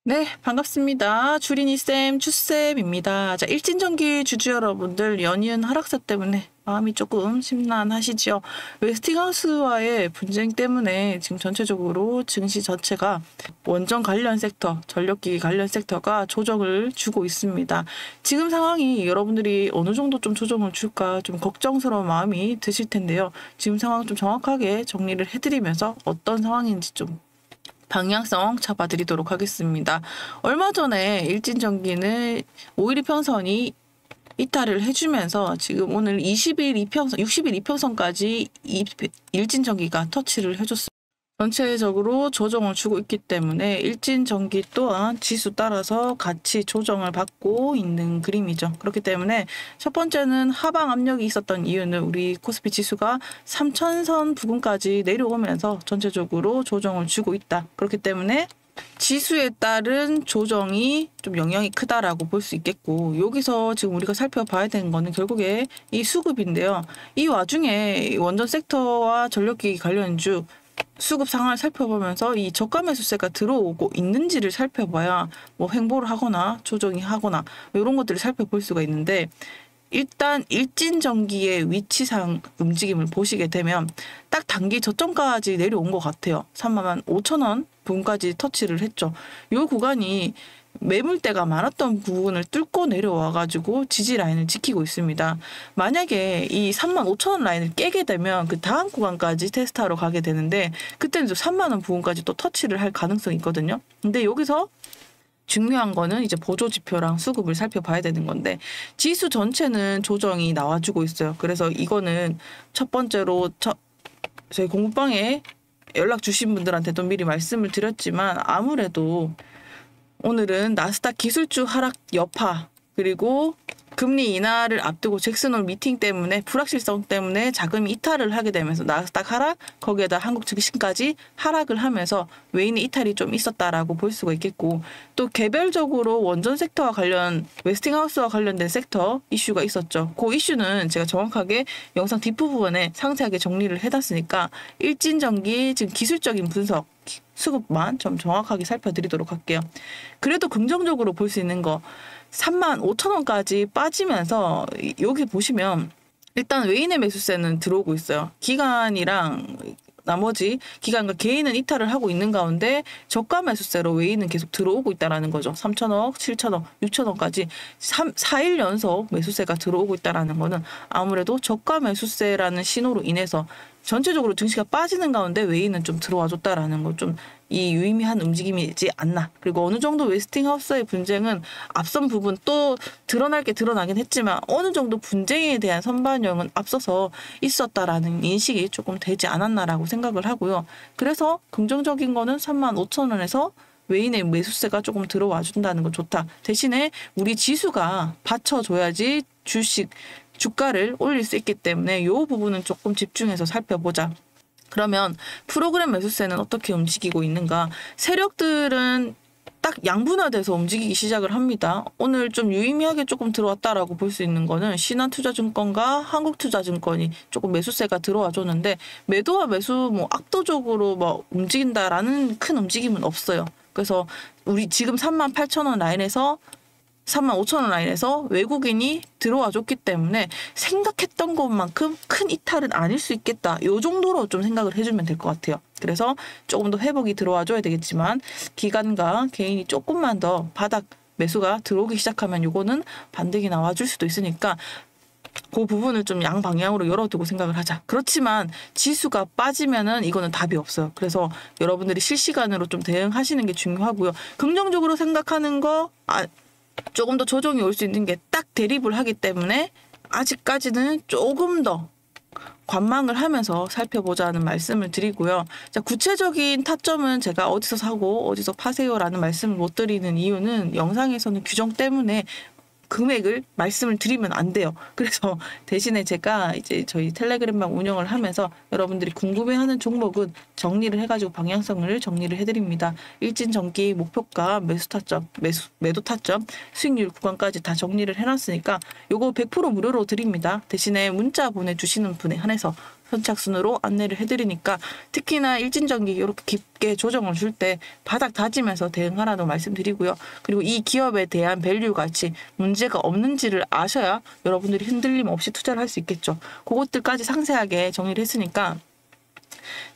네, 반갑습니다. 주린이쌤, 추쌤입니다. 자, 일진전기 주주 여러분들 연이은 하락세 때문에 마음이 조금 심란하시죠. 웨스팅하우스와의 분쟁 때문에 지금 전체적으로 증시 자체가 원전 관련 섹터, 전력기기 관련 섹터가 조정을 주고 있습니다. 지금 상황이 여러분들이 어느 정도 좀 조정을 줄까 좀 걱정스러운 마음이 드실 텐데요. 지금 상황 좀 정확하게 정리를 해드리면서 어떤 상황인지 좀 방향성 잡아드리도록 하겠습니다. 얼마 전에 일진전기는 5일 이평선이 이탈을 해주면서 지금 오늘 20일 이평선, 60일 이평선까지 일진전기가 터치를 해줬습니다. 전체적으로 조정을 주고 있기 때문에 일진전기 또한 지수 따라서 같이 조정을 받고 있는 그림이죠. 그렇기 때문에 첫 번째는 하방 압력이 있었던 이유는 우리 코스피 지수가 3000선 부근까지 내려오면서 전체적으로 조정을 주고 있다. 그렇기 때문에 지수에 따른 조정이 좀 영향이 크다라고 볼 수 있겠고, 여기서 지금 우리가 살펴봐야 되는 거는 결국에 이 수급인데요. 이 와중에 원전 섹터와 전력기기 관련주 수급 상황을 살펴보면서 이 저가 매수세가 들어오고 있는지를 살펴봐야 뭐 횡보를 하거나 조정이 하거나 이런 것들을 살펴볼 수가 있는데, 일단 일진전기의 위치상 움직임을 보시게 되면 딱 단기 저점까지 내려온 것 같아요. 35,000원 부분까지 터치를 했죠. 이 구간이 매물대가 많았던 부분을 뚫고 내려와가지고 지지 라인을 지키고 있습니다. 만약에 이 35,000원 라인을 깨게 되면 그 다음 구간까지 테스트하러 가게 되는데, 그때는 또 3만원 부분까지 또 터치를 할 가능성이 있거든요. 근데 여기서 중요한 거는 이제 보조 지표랑 수급을 살펴봐야 되는 건데, 지수 전체는 조정이 나와주고 있어요. 그래서 이거는 첫 번째로 저희 공부방에 연락 주신 분들한테도 미리 말씀을 드렸지만, 아무래도 오늘은 나스닥 기술주 하락 여파, 그리고 금리 인하를 앞두고 잭슨홀 미팅 때문에 불확실성 때문에 자금이 이탈을 하게 되면서 나스닥 하락, 거기에다 한국 증시까지 하락을 하면서 외인의 이탈이 좀 있었다라고 볼 수가 있겠고, 또 개별적으로 원전 섹터와 관련, 웨스팅하우스와 관련된 섹터 이슈가 있었죠. 그 이슈는 제가 정확하게 영상 뒷부분에 상세하게 정리를 해놨으니까 일진전기 지금 기술적인 분석, 수급만 좀 정확하게 살펴드리도록 할게요. 그래도 긍정적으로 볼 수 있는 거, 35,000원까지 빠지면서 여기 보시면 일단 외인의 매수세는 들어오고 있어요. 기관이랑 나머지 기관과 개인은 이탈을 하고 있는 가운데 저가 매수세로 외인은 계속 들어오고 있다라는 거죠. 3천억, 7천억, 6천억까지 4일 연속 매수세가 들어오고 있다라는 거는 아무래도 저가 매수세라는 신호로 인해서 전체적으로 증시가 빠지는 가운데 외인은 좀 들어와 줬다라는 거, 좀 이 유의미한 움직임이지 않나. 그리고 어느 정도 웨스팅하우스의 분쟁은 앞선 부분 또 드러날 게 드러나긴 했지만 어느 정도 분쟁에 대한 선반영은 앞서서 있었다라는 인식이 조금 되지 않았나라고 생각을 하고요. 그래서 긍정적인 거는 35,000원에서 외인의 매수세가 조금 들어와 준다는 거 좋다. 대신에 우리 지수가 받쳐줘야지 주가를 올릴 수 있기 때문에 이 부분은 조금 집중해서 살펴보자. 그러면 프로그램 매수세는 어떻게 움직이고 있는가? 세력들은 딱 양분화돼서 움직이기 시작을 합니다. 오늘 좀 유의미하게 조금 들어왔다라고 볼 수 있는 거는 신한투자증권과 한국투자증권이 조금 매수세가 들어와 줬는데, 매도와 매수 뭐 압도적으로 뭐 움직인다라는 큰 움직임은 없어요. 그래서 우리 지금 38,000원 라인에서 35,000원 라인에서 외국인이 들어와 줬기 때문에 생각했던 것만큼 큰 이탈은 아닐 수 있겠다. 요 정도로 좀 생각을 해주면 될 것 같아요. 그래서 조금 더 회복이 들어와 줘야 되겠지만, 기관과 개인이 조금만 더 바닥 매수가 들어오기 시작하면 요거는 반등이 나와줄 수도 있으니까 그 부분을 좀 양방향으로 열어두고 생각을 하자. 그렇지만 지수가 빠지면은 이거는 답이 없어요. 그래서 여러분들이 실시간으로 좀 대응하시는 게 중요하고요. 긍정적으로 생각하는 거, 조금 더 조정이 올 수 있는 게 딱 대립을 하기 때문에 아직까지는 조금 더 관망을 하면서 살펴보자는 말씀을 드리고요. 자, 구체적인 타점은 제가 어디서 사고 어디서 파세요라는 말씀을 못 드리는 이유는 영상에서는 규정 때문에 금액을 말씀을 드리면 안 돼요. 그래서 대신에 제가 이제 저희 텔레그램방 운영을 하면서 여러분들이 궁금해하는 종목은 정리를 해가지고 방향성을 정리를 해드립니다. 일진전기 목표가 매수 타점, 매도 타점, 수익률 구간까지 다 정리를 해놨으니까 요거 100% 무료로 드립니다. 대신에 문자 보내주시는 분에 한해서 선착순으로 안내를 해드리니까 특히나 일진전기 이렇게 깊게 조정을 줄 때 바닥 다지면서 대응하라고 말씀드리고요. 그리고 이 기업에 대한 밸류 가치 문제가 없는지를 아셔야 여러분들이 흔들림 없이 투자를 할 수 있겠죠. 그것들까지 상세하게 정리를 했으니까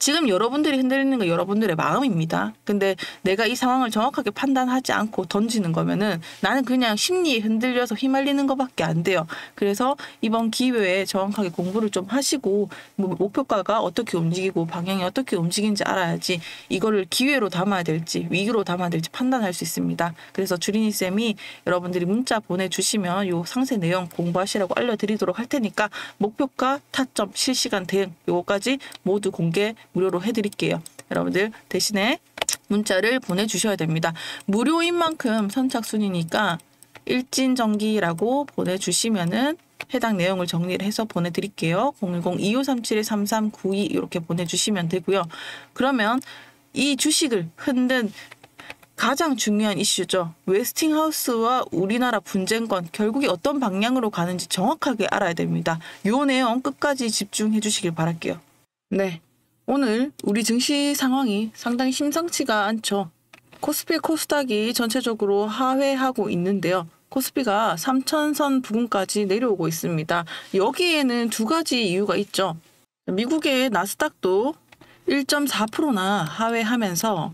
지금 여러분들이 흔들리는 건 여러분들의 마음입니다. 근데 내가 이 상황을 정확하게 판단하지 않고 던지는 거면은 나는 그냥 심리에 흔들려서 휘말리는 것밖에 안 돼요. 그래서 이번 기회에 정확하게 공부를 좀 하시고 목표가가 어떻게 움직이고 방향이 어떻게 움직이는지 알아야지 이거를 기회로 담아야 될지 위기로 담아야 될지 판단할 수 있습니다. 그래서 주린이 쌤이 여러분들이 문자 보내주시면 요 상세 내용 공부하시라고 알려드리도록 할 테니까 목표가, 타점, 실시간 대응 요거까지 모두 공개 무료로 해드릴게요. 여러분들 대신에 문자를 보내주셔야 됩니다. 무료인 만큼 선착순이니까 일진전기라고 보내주시면은 해당 내용을 정리를 해서 보내드릴게요. 010-2537-3392 이렇게 보내주시면 되고요. 그러면 이 주식을 흔든 가장 중요한 이슈죠. 웨스팅하우스와 우리나라 분쟁권 결국에 어떤 방향으로 가는지 정확하게 알아야 됩니다. 요 내용 끝까지 집중해 주시길 바랄게요. 네. 오늘 우리 증시 상황이 상당히 심상치가 않죠. 코스피 코스닥이 전체적으로 하회하고 있는데요. 코스피가 3,000선 부근까지 내려오고 있습니다. 여기에는 두 가지 이유가 있죠. 미국의 나스닥도 1.4%나 하회하면서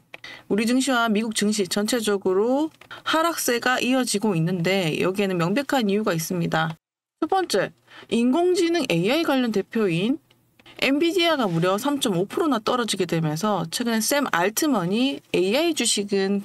우리 증시와 미국 증시 전체적으로 하락세가 이어지고 있는데 여기에는 명백한 이유가 있습니다. 첫 번째, 인공지능 AI 관련 대표인 엔비디아가 무려 3.5%나 떨어지게 되면서 최근에 샘 알트먼이 AI 주식은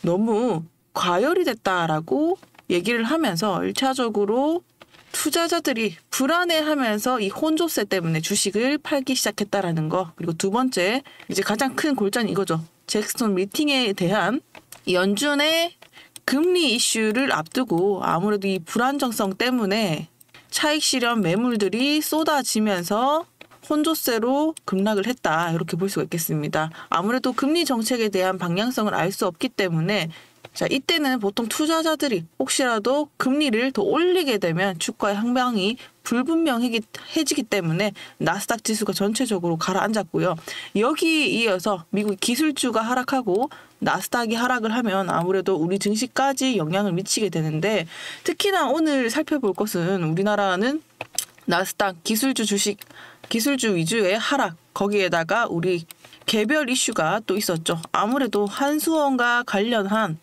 너무 과열이 됐다라고 얘기를 하면서 1차적으로 투자자들이 불안해하면서 이 혼조세 때문에 주식을 팔기 시작했다라는 거. 그리고 두 번째, 이제 가장 큰 골자는 이거죠. 잭슨 미팅에 대한 연준의 금리 이슈를 앞두고 아무래도 이 불안정성 때문에 차익 실현 매물들이 쏟아지면서 혼조세로 급락을 했다. 이렇게 볼 수가 있겠습니다. 아무래도 금리 정책에 대한 방향성을 알 수 없기 때문에 자, 이때는 보통 투자자들이 혹시라도 금리를 더 올리게 되면 주가의 향방이 불분명해지기 때문에 나스닥 지수가 전체적으로 가라앉았고요. 여기에 이어서 미국 기술주가 하락하고 나스닥이 하락을 하면 아무래도 우리 증시까지 영향을 미치게 되는데 특히나 오늘 살펴볼 것은 우리나라는 나스닥 기술주 주식, 기술주 위주의 하락, 거기에다가 우리 개별 이슈가 또 있었죠. 아무래도 한수원과 관련한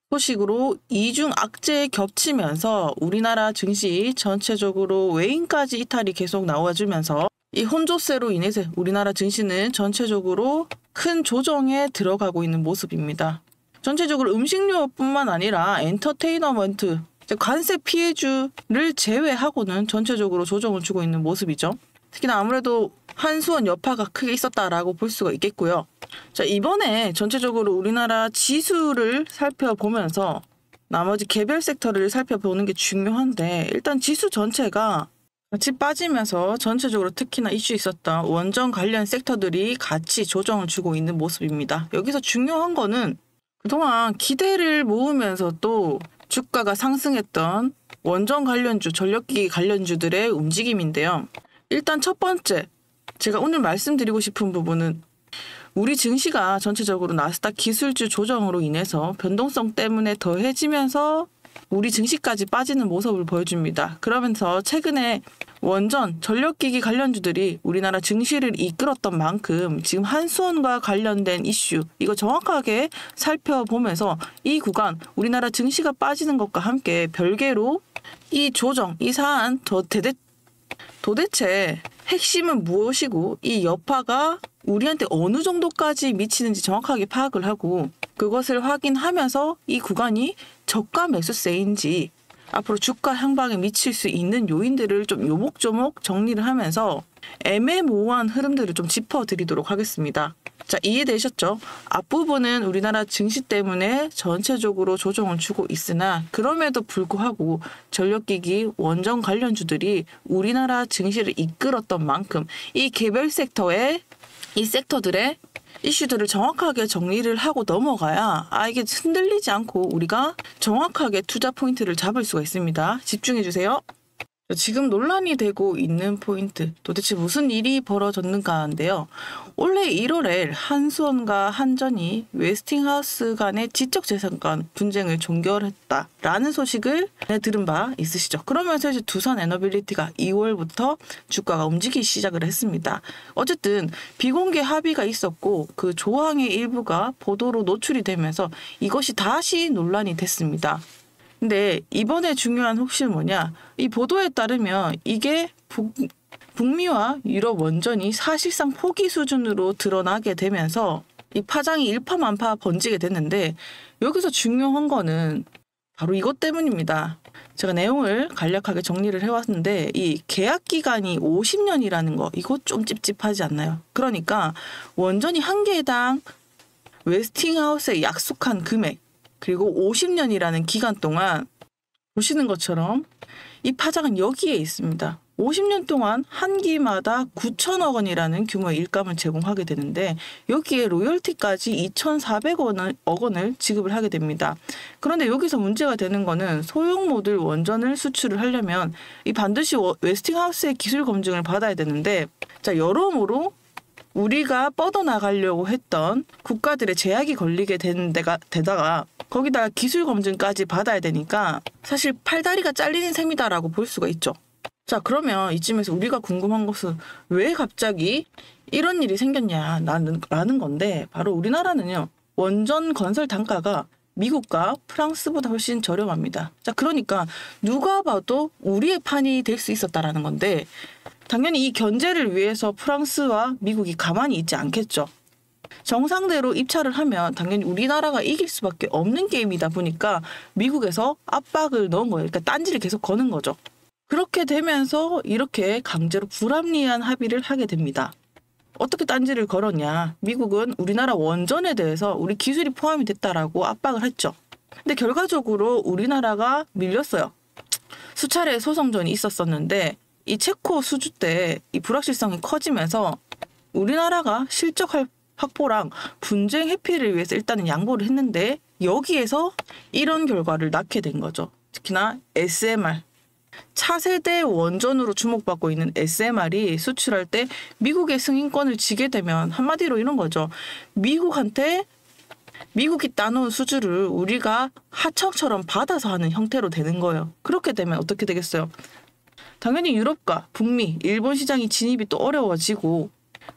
소식으로 이중 악재에 겹치면서 우리나라 증시 전체적으로 외인까지 이탈이 계속 나와주면서 이 혼조세로 인해서 우리나라 증시는 전체적으로 큰 조정에 들어가고 있는 모습입니다. 전체적으로 음식료뿐만 아니라 엔터테이너먼트, 관세 피해주를 제외하고는 전체적으로 조정을 주고 있는 모습이죠. 특히나 아무래도 한수원 여파가 크게 있었다라고 볼 수가 있겠고요. 자, 이번에 전체적으로 우리나라 지수를 살펴보면서 나머지 개별 섹터를 살펴보는 게 중요한데 일단 지수 전체가 같이 빠지면서 전체적으로 특히나 이슈 있었던 원전 관련 섹터들이 같이 조정을 주고 있는 모습입니다. 여기서 중요한 거는 그동안 기대를 모으면서 또 주가가 상승했던 원전 관련주, 전력기기 관련주들의 움직임인데요. 일단 첫 번째, 제가 오늘 말씀드리고 싶은 부분은 우리 증시가 전체적으로 나스닥 기술주 조정으로 인해서 변동성 때문에 더해지면서 우리 증시까지 빠지는 모습을 보여줍니다. 그러면서 최근에 원전, 전력기기 관련주들이 우리나라 증시를 이끌었던 만큼 지금 한수원과 관련된 이슈 이거 정확하게 살펴보면서 이 구간 우리나라 증시가 빠지는 것과 함께 별개로 이 조정, 이 사안 도대체 핵심은 무엇이고 이 여파가 우리한테 어느 정도까지 미치는지 정확하게 파악을 하고 그것을 확인하면서 이 구간이 저가 매수세인지 앞으로 주가 향방에 미칠 수 있는 요인들을 좀 요목조목 정리를 하면서 애매모호한 흐름들을 좀 짚어드리도록 하겠습니다. 자, 이해되셨죠? 앞부분은 우리나라 증시 때문에 전체적으로 조정을 주고 있으나 그럼에도 불구하고 전력기기 원전 관련주들이 우리나라 증시를 이끌었던 만큼 이 개별 섹터의 이 섹터들의 이슈들을 정확하게 정리를 하고 넘어가야 이게 흔들리지 않고 우리가 정확하게 투자 포인트를 잡을 수가 있습니다. 집중해 주세요. 지금 논란이 되고 있는 포인트, 도대체 무슨 일이 벌어졌는가인데요. 올해 1월에 한수원과 한전이 웨스팅하우스 간의 지적재산권 분쟁을 종결했다라는 소식을 들은 바 있으시죠. 그러면서 이제 두산 에너빌리티가 2월부터 주가가 움직이기 시작을 했습니다. 어쨌든 비공개 합의가 있었고 그 조항의 일부가 보도로 노출이 되면서 이것이 다시 논란이 됐습니다. 근데 이번에 중요한 혹시 뭐냐, 이 보도에 따르면 이게 북미와 유럽 원전이 사실상 포기 수준으로 드러나게 되면서 이 파장이 일파만파 번지게 됐는데, 여기서 중요한 거는 바로 이것 때문입니다. 제가 내용을 간략하게 정리를 해왔는데 이 계약 기간이 50년이라는 거, 이거 좀 찝찝하지 않나요? 그러니까 원전이 한 개당 웨스팅하우스에 약속한 금액, 그리고 50년이라는 기간 동안 보시는 것처럼 이 파장은 여기에 있습니다. 50년 동안 한 기마다 9천억 원이라는 규모의 일감을 제공하게 되는데 여기에 로열티까지 2,400억 원을 지급을 하게 됩니다. 그런데 여기서 문제가 되는 거는 소형 모듈 원전을 수출을 하려면 이 반드시 웨스팅하우스의 기술 검증을 받아야 되는데, 자, 여러모로 우리가 뻗어나가려고 했던 국가들의 제약이 걸리게 되는 데다가 거기다가 기술 검증까지 받아야 되니까 사실 팔다리가 잘리는 셈이다라고 볼 수가 있죠. 자, 그러면 이쯤에서 우리가 궁금한 것은 왜 갑자기 이런 일이 생겼냐라는 건데, 바로 우리나라는요, 원전 건설 단가가 미국과 프랑스보다 훨씬 저렴합니다. 자, 그러니까 누가 봐도 우리의 판이 될 수 있었다라는 건데, 당연히 이 견제를 위해서 프랑스와 미국이 가만히 있지 않겠죠. 정상대로 입찰을 하면 당연히 우리나라가 이길 수밖에 없는 게임이다 보니까 미국에서 압박을 넣은 거예요. 그러니까 딴지를 계속 거는 거죠. 그렇게 되면서 이렇게 강제로 불합리한 합의를 하게 됩니다. 어떻게 딴지를 걸었냐. 미국은 우리나라 원전에 대해서 우리 기술이 포함이 됐다라고 압박을 했죠. 근데 결과적으로 우리나라가 밀렸어요. 수차례 소송전이 있었었는데 이 체코 수주 때 이 불확실성이 커지면서 우리나라가 실적 확보랑 분쟁 회피를 위해서 일단은 양보를 했는데 여기에서 이런 결과를 낳게 된 거죠. 특히나 SMR, 차세대 원전으로 주목받고 있는 SMR이 수출할 때 미국의 승인권을 지게 되면 한마디로 이런 거죠. 미국한테 미국이 따놓은 수주를 우리가 하청처럼 받아서 하는 형태로 되는 거예요. 그렇게 되면 어떻게 되겠어요? 당연히 유럽과 북미, 일본 시장이 진입이 또 어려워지고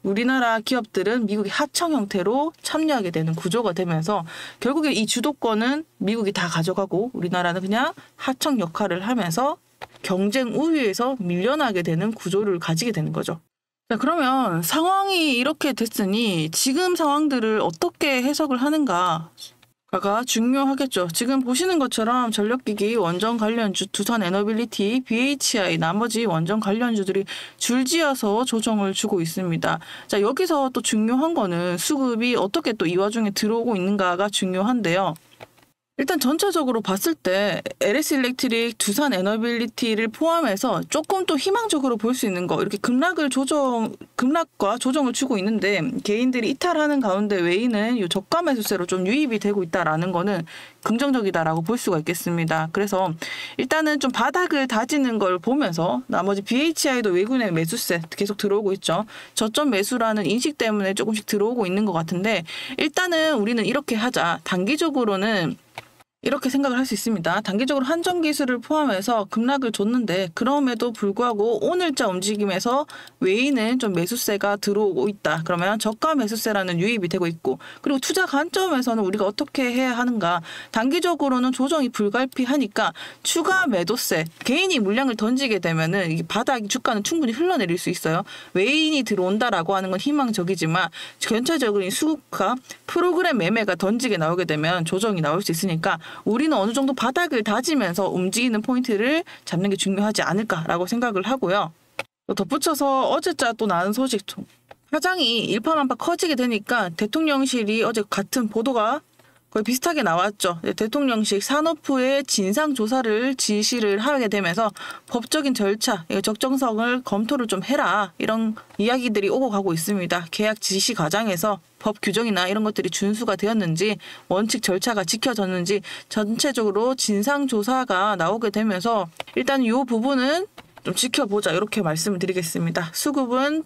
우리나라 기업들은 미국의 하청 형태로 참여하게 되는 구조가 되면서 결국에 이 주도권은 미국이 다 가져가고 우리나라는 그냥 하청 역할을 하면서 경쟁 우위에서 밀려나게 되는 구조를 가지게 되는 거죠. 자, 그러면 상황이 이렇게 됐으니 지금 상황들을 어떻게 해석을 하는가? 가 중요하겠죠. 지금 보시는 것처럼 전력기기 원전 관련주 두산 에너빌리티, BHI 나머지 원전 관련주들이 줄지어서 조정을 주고 있습니다. 자, 여기서 또 중요한 거는 수급이 어떻게 또 이 와중에 들어오고 있는가가 중요한데요. 일단 전체적으로 봤을 때 LS 일렉트릭, 두산 에너빌리티를 포함해서 조금 또 희망적으로 볼 수 있는 거, 이렇게 급락과 조정을 주고 있는데 개인들이 이탈하는 가운데 외인은 이 저가 매수세로 좀 유입이 되고 있다라는 거는 긍정적이다라고 볼 수가 있겠습니다. 그래서 일단은 좀 바닥을 다지는 걸 보면서 나머지 BHI도 외국인의 매수세 계속 들어오고 있죠. 저점 매수라는 인식 때문에 조금씩 들어오고 있는 것 같은데, 일단은 우리는 이렇게 하자. 단기적으로는 이렇게 생각을 할 수 있습니다. 단기적으로 한전 기술을 포함해서 급락을 줬는데 그럼에도 불구하고 오늘자 움직임에서 외인은 좀 매수세가 들어오고 있다. 그러면 저가 매수세라는 유입이 되고 있고, 그리고 투자 관점에서는 우리가 어떻게 해야 하는가. 단기적으로는 조정이 불가피하니까 추가 매도세, 개인이 물량을 던지게 되면은 이 바닥 주가는 충분히 흘러내릴 수 있어요. 외인이 들어온다라고 하는 건 희망적이지만 전체적으로 이 수급과 프로그램 매매가 던지게 나오게 되면 조정이 나올 수 있으니까 우리는 어느 정도 바닥을 다지면서 움직이는 포인트를 잡는 게 중요하지 않을까라고 생각을 하고요. 또 덧붙여서 어제자 또 나는 소식, 파장이 일파만파 커지게 되니까 대통령실이 어제 같은 보도가 거의 비슷하게 나왔죠. 대통령실 산업부의 진상조사를 지시를 하게 되면서 법적인 절차, 적정성을 검토를 좀 해라, 이런 이야기들이 오고 가고 있습니다. 계약 지시 과정에서 법 규정이나 이런 것들이 준수가 되었는지, 원칙 절차가 지켜졌는지 전체적으로 진상조사가 나오게 되면서 일단 이 부분은 좀 지켜보자 이렇게 말씀을 드리겠습니다. 수급은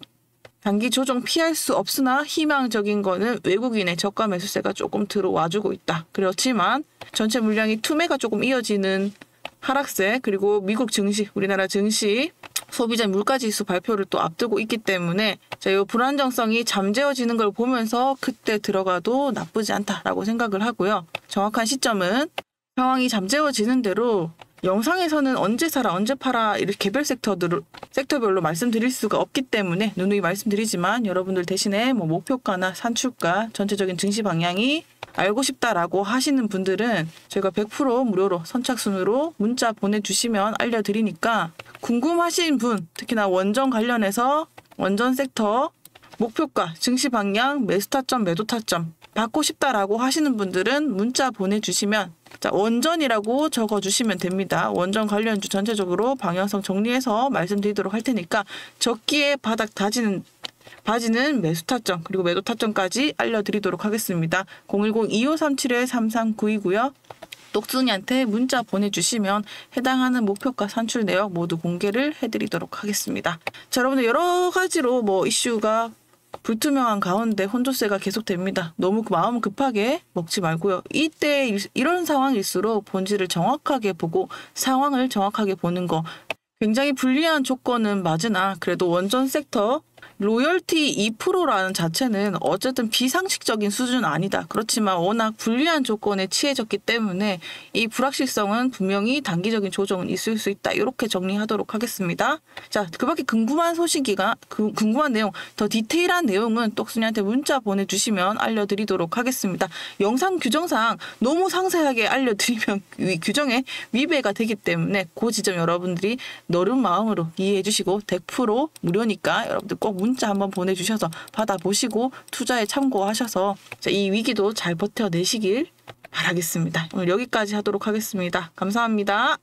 단기 조정 피할 수 없으나 희망적인 거는 외국인의 저가 매수세가 조금 들어와주고 있다. 그렇지만 전체 물량이 투매가 조금 이어지는 하락세, 그리고 미국 증시, 우리나라 증시 소비자 물가지수 발표를 또 앞두고 있기 때문에 이 불안정성이 잠재워지는 걸 보면서 그때 들어가도 나쁘지 않다라고 생각을 하고요. 정확한 시점은 상황이 잠재워지는 대로 영상에서는 언제 사라 언제 팔아 이렇게 개별 섹터별로 말씀드릴 수가 없기 때문에 누누이 말씀드리지만, 여러분들 대신에 뭐 목표가나 산출가, 전체적인 증시 방향이 알고 싶다라고 하시는 분들은 저희가 100% 무료로 선착순으로 문자 보내주시면 알려드리니까, 궁금하신 분, 특히나 원전 관련해서 원전 섹터 목표가, 증시 방향, 매수 타점, 매도 타점 받고 싶다라고 하시는 분들은 문자 보내주시면, 자, 원전이라고 적어주시면 됩니다. 원전 관련주 전체적으로 방향성 정리해서 말씀드리도록 할 테니까 적기에 바닥 봐지는 매수 타점 그리고 매도 타점까지 알려드리도록 하겠습니다. 010-2537-3392고요. 똑순이한테 문자 보내주시면 해당하는 목표가 산출 내역 모두 공개를 해드리도록 하겠습니다. 자, 여러분들 여러 가지로 뭐 이슈가 불투명한 가운데 혼조세가 계속됩니다. 너무 마음 급하게 먹지 말고요. 이때 이런 상황일수록 본질을 정확하게 보고 상황을 정확하게 보는 거, 굉장히 불리한 조건은 맞으나 그래도 원전 섹터 로열티 2%라는 자체는 어쨌든 비상식적인 수준은 아니다. 그렇지만 워낙 불리한 조건에 취해졌기 때문에 이 불확실성은 분명히 단기적인 조정은 있을 수 있다. 이렇게 정리하도록 하겠습니다. 자, 그 밖에 궁금한 궁금한 내용, 더 디테일한 내용은 똑순이한테 문자 보내주시면 알려드리도록 하겠습니다. 영상 규정상 너무 상세하게 알려드리면 규정에 위배가 되기 때문에 그 지점 여러분들이 너른 마음으로 이해해 주시고 100% 무료니까 여러분들 꼭 문자 한번 보내주셔서 받아보시고 투자에 참고하셔서 이 위기도 잘 버텨내시길 바라겠습니다. 오늘 여기까지 하도록 하겠습니다. 감사합니다.